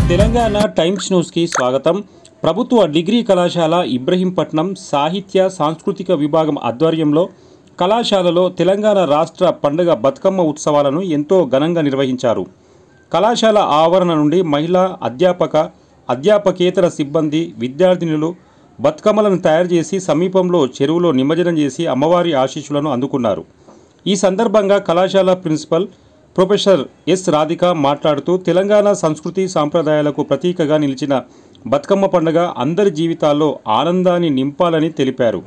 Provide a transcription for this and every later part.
Telangana times న్యూస్కి స్వాగతం. ప్రభుత్వ డిగ్రీ కళాశాల ఇబ్రహీంపట్నం సాహిత్య సాంస్కృతిక విభాగం ఆధ్వర్యంలో కళాశాలలో తెలంగాణ రాష్ట్ర పండుగ బతుకమ్మ ఉత్సవాలను ఎంతో ఘనంగా నిర్వహించారు. కళాశాల ఆవరణ నుండి మహిళా అధ్యాపకేతర సిబ్బంది విద్యార్థినులు బతుకమ్మలను తయారు చేసి సమీపంలో చెరువులో నిమజ్జనం చేసి అమ్మవారి ఆశీస్సులను అందుకున్నారు. ఈ సందర్భంగా కళాశాల ప్రిన్సిపల్ ప్రొఫెసర్ ఎస్ రాధిక మాట్లాడుతూ తెలంగాణ సంస్కృతి సాంప్రదాయాలకు ప్రతీకగా నిలిచిన బతుకమ్మ పండుగ అందరి జీవితాల్లో ఆనందాన్ని నింపాలని తెలిపారు.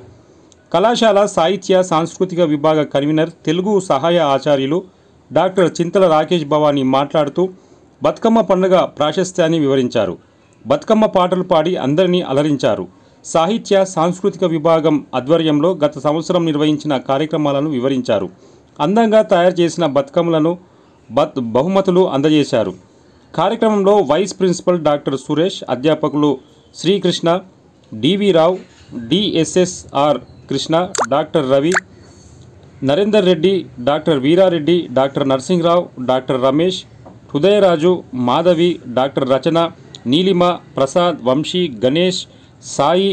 కళాశాల సాహిత్య సాంస్కృతిక విభాగ కన్వీనర్ తెలుగు సహాయ ఆచార్యులు డాక్టర్ చింతల రాకేష్ భవానీ మాట్లాడుతూ బతుకమ్మ పండుగ ప్రాశస్త్యాన్ని వివరించారు. బతుకమ్మ పాటలు పాడి అందరినీ అలరించారు. సాహిత్య సాంస్కృతిక విభాగం ఆధ్వర్యంలో గత సంవత్సరం నిర్వహించిన కార్యక్రమాలను వివరించారు. అందంగా తయారు చేసిన బతుకమ్మలను బహుమతులు అందజేశారు. కార్యక్రమంలో వైస్ ప్రిన్సిపల్ డాక్టర్ సురేష్, అధ్యాపకులు Srikrishna, DV Rao, DSSR Krishna, doctor Ravi, Narender Reddy, doctor Veerareddy, doctor Narsingrao, doctor Ramesh, Hrudayaraju, Madhavi, doctor Rachana, Neelima, Prasad, Vamsi, Ganesh, Sai,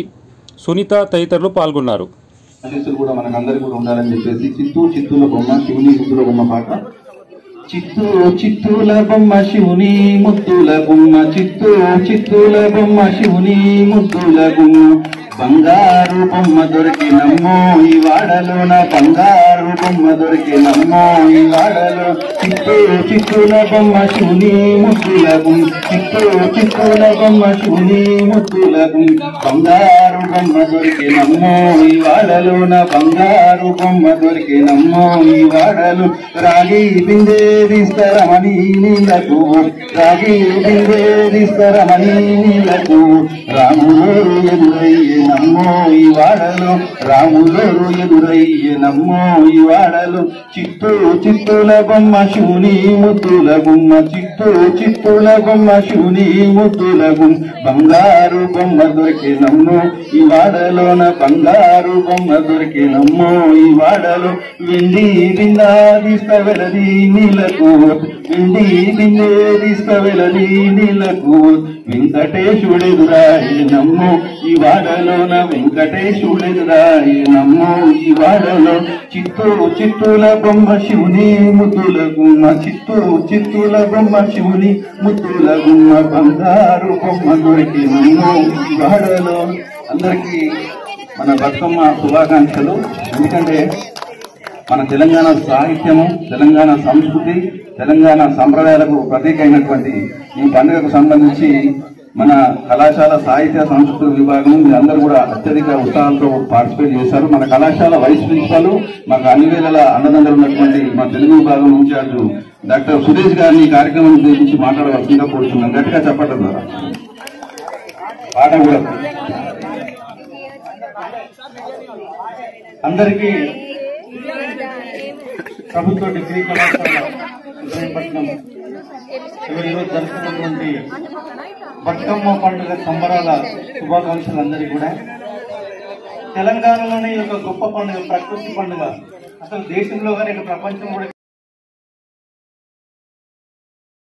Sunitha తదితరులు పాల్గొన్నారు. చిత్తూ చిత్తూల బొమ్మ శివుని ముద్దుల గుమ్మ, చిత్తూ చిత్తూల బొమ్మ శివుని ముద్దుల గుమ్మ, బంగారు బొమ్మ దొరికినమ్మో ఈ వాడలోన, బంగారు బొమ్మ దొరికినమ్మో ఈ వాడలో, చిత్తూ చిత్తూల బొమ్మ శివుని ముద్దుల గుమ్మ, చిత్తూ చిత్తూల బొమ్మ శివుని ముద్దుల గుమ్మ, బంగారు బొమ్మ దొరికినమ్మో ఈ వాడలోన, బంగారు బొమ్మ దొరికినమ్మో ఈ వాడలు, రాగి బిందే దిస్తరమణి నీలకు, రాగి బిందే దిస్తరమణి నీలకు, రాములు ఎదురయ్యే నమ్మో ఈ వాడలు, రాములు ఎదురయ్యే నమ్మో ఈ వాడలు, చిత్తూ చిత్తూల బొమ్మ శివుని ముద్దుల గుమ్మ, చిత్తూ చిత్తూల బొమ్మ శివుని ముద్దుల గుమ్మ, బంగారు బొమ్మ దొరికినమ్మో ఈ వాడలోన, బంగారు బొమ్మ దొరికినమ్మో ఈ వాడలు, వెండి బిందా తీసుకవెలది నీలకు, వెండి బిందే తీసుకవెలది నీలకు, వెంకటేశుడెదురాయే నమ్మో ఈ వాడలోన, వెంకటేశుడెదురాయే నమ్మో ఈ వాడలో, చిత్తూ చిత్తూల బొమ్మ శివుని ముద్దుల గుమ్మ, చిత్తూ చిత్తూల బొమ్మ శివుని ముద్దుల గుమ్మ, బంగారు బొమ్మ దొరికినమ్మో ఈ వాడలో. అందరికీ మన బతుకమ్మ శుభాకాంక్షలు. ఎందుకంటే మన తెలంగాణ సాహిత్యము, తెలంగాణ సంస్కృతి, తెలంగాణ సంప్రదాయాలకు ప్రతీక అయినటువంటి ఈ పండుగకు సంబంధించి మన కళాశాల సాహిత్య సంస్కృతి విభాగం అందరూ కూడా అత్యధిక ఉత్సాహాలతో పార్టిసిపేట్ చేశారు. మన కళాశాల వైస్ ప్రిన్సిపల్, మాకు అన్ని వేళల అండదండలు ఉన్నటువంటి మా తెలుగు విభాగం ఇన్ఛార్జ్ డాక్టర్ సురేష్ గారిని ఈ కార్యక్రమం గురించి మాట్లాడవలసిందిగా కోరుతున్నాం. గట్టిగా చెప్పడం ద్వారా పాట కూడా అందరికీ ప్రభుత్వ డిగ్రీ కళాశాల ఇబ్రహీంపట్నం ఈరోజు జరుపుతున్నటువంటి బతుకమ్మ పండుగ సంబరాల శుభాకాంక్షలు అందరికీ కూడా. తెలంగాణలోనే ఈ యొక్క గొప్ప పండుగ, ప్రకృతి పండుగ, అసలు దేశంలో కానీ ప్రపంచం కూడా